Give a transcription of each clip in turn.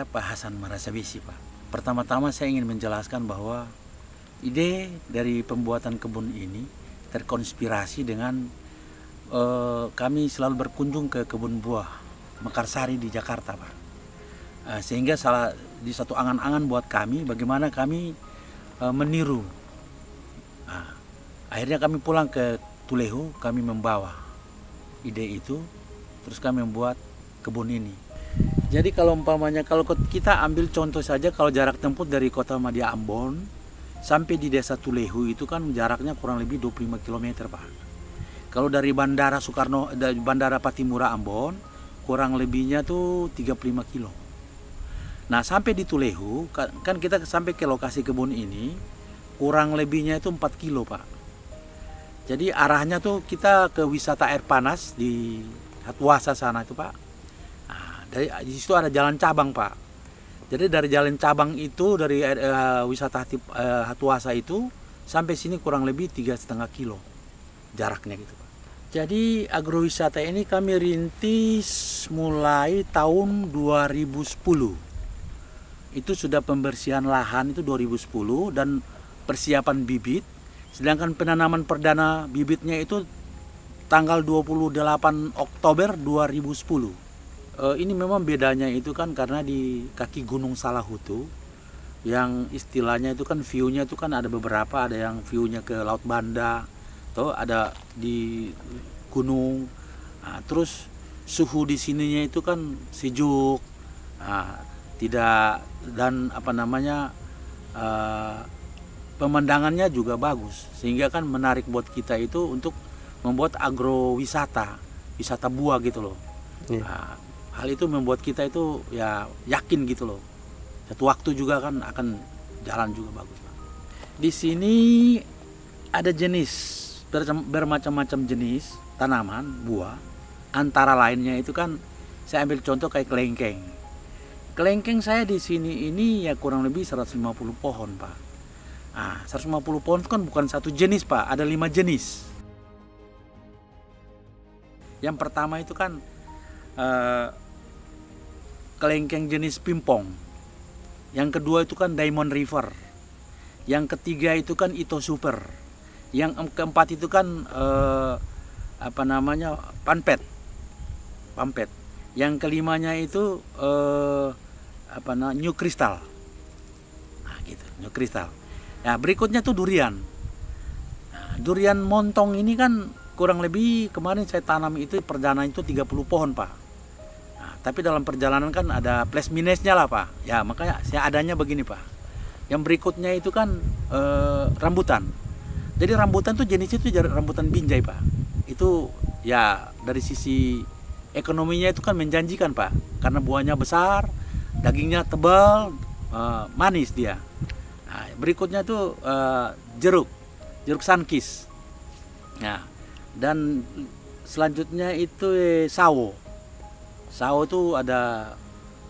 Saya Pak Hasan Marasabisi, Pak. Pertama-tama saya ingin menjelaskan bahwa ide dari pembuatan kebun ini terkonspirasi dengan kami selalu berkunjung ke kebun buah Mekarsari di Jakarta, Pak. Sehingga di satu angan-angan buat kami bagaimana kami meniru. Akhirnya kami pulang ke Tulehu, kami membawa ide itu, terus kami membuat kebun ini. Jadi kalau umpamanya kalau kita ambil contoh saja, kalau jarak tempuh dari kota Madia Ambon sampai di desa Tulehu itu kan jaraknya kurang lebih 25 km, Pak. Kalau dari Bandara dari Bandara Patimura Ambon kurang lebihnya tuh 35 kilo. Nah, sampai di Tulehu kan kita sampai ke lokasi kebun ini kurang lebihnya itu 4 kilo, Pak. Jadi arahnya tuh kita ke wisata air panas di Hatuasa sana itu, Pak. Di situ ada jalan cabang, Pak. Jadi dari jalan cabang itu dari wisata Hatuasa itu sampai sini kurang lebih 3,5 kilo jaraknya gitu, Pak. Jadi agrowisata ini kami rintis mulai tahun 2010. Itu sudah pembersihan lahan itu 2010 dan persiapan bibit. Sedangkan penanaman perdana bibitnya itu tanggal 28 Oktober 2010. Ini memang bedanya itu kan karena di kaki Gunung Salahutu yang istilahnya itu kan view-nya itu kan ada beberapa, ada yang view-nya ke Laut Banda, atau ada di gunung. Terus suhu di sininya itu kan sejuk, tidak, dan pemandangannya juga bagus, sehingga kan menarik buat kita itu untuk membuat agrowisata, wisata buah gitu loh. Hal itu membuat kita itu ya yakin gitu loh. Satu waktu juga kan akan jalan juga bagus, Pak. Di sini ada jenis bermacam-macam jenis tanaman buah. Antara lainnya itu kan saya ambil contoh kayak kelengkeng. Kelengkeng saya di sini ini ya kurang lebih 150 pohon, Pak. 150 pohon itu kan bukan satu jenis, Pak. Ada 5 jenis. Yang pertama itu kan kelengkeng jenis pimpong. Yang kedua itu kan Diamond River. Yang ketiga itu kan Ito Super. Yang keempat itu kan Pampet. Yang kelimanya itu New Crystal. Gitu, New Crystal. Nah, berikutnya tuh durian. Durian montong ini kan kurang lebih kemarin saya tanam itu perdana itu 30 pohon, Pak. Tapi dalam perjalanan kan ada plus minusnya lah, Pak. Ya makanya saya adanya begini, Pak. Yang berikutnya itu kan rambutan. Jadi rambutan tuh jenis itu rambutan binjai, Pak. Itu ya dari sisi ekonominya itu kan menjanjikan, Pak. Karena buahnya besar, dagingnya tebal, manis dia. Nah, berikutnya tuh jeruk sunkis. Nah, dan selanjutnya itu sawo. Sawo itu ada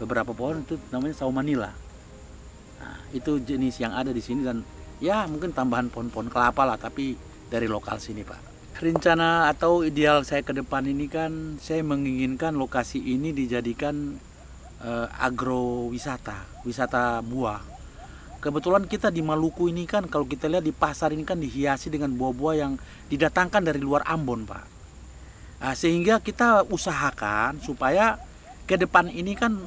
beberapa pohon itu namanya sawo Manila. Nah, itu jenis yang ada di sini dan ya mungkin tambahan pohon-pohon kelapa lah, tapi dari lokal sini, Pak. Rencana atau ideal saya ke depan ini kan saya menginginkan lokasi ini dijadikan agrowisata, wisata buah. Kebetulan kita di Maluku ini kan kalau kita lihat di pasar ini kan dihiasi dengan buah-buah yang didatangkan dari luar Ambon, Pak. Sehingga kita usahakan supaya ke depan ini kan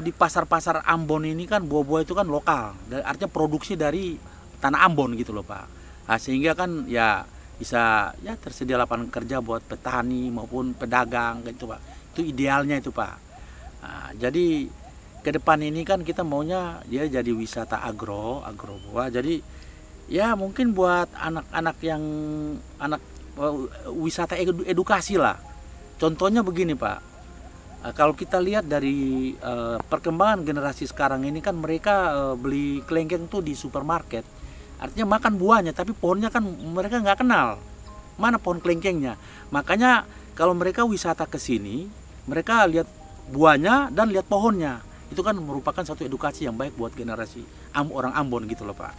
di pasar-pasar Ambon ini kan buah-buah itu kan lokal, artinya produksi dari tanah Ambon gitu loh, Pak. Sehingga kan ya bisa ya tersedia lapangan kerja buat petani maupun pedagang gitu, Pak. Itu idealnya itu, Pak. Jadi ke depan ini kan kita maunya dia jadi wisata agro buah. Jadi ya mungkin buat anak-anak yang wisata edukasi lah. Contohnya begini, Pak. Kalau kita lihat dari perkembangan generasi sekarang ini kan mereka beli kelengkeng tuh di supermarket. Artinya makan buahnya, tapi pohonnya kan mereka nggak kenal. Mana pohon kelengkengnya? Makanya kalau mereka wisata ke sini, mereka lihat buahnya dan lihat pohonnya. Itu kan merupakan satu edukasi yang baik buat generasi orang Ambon gitu loh, Pak.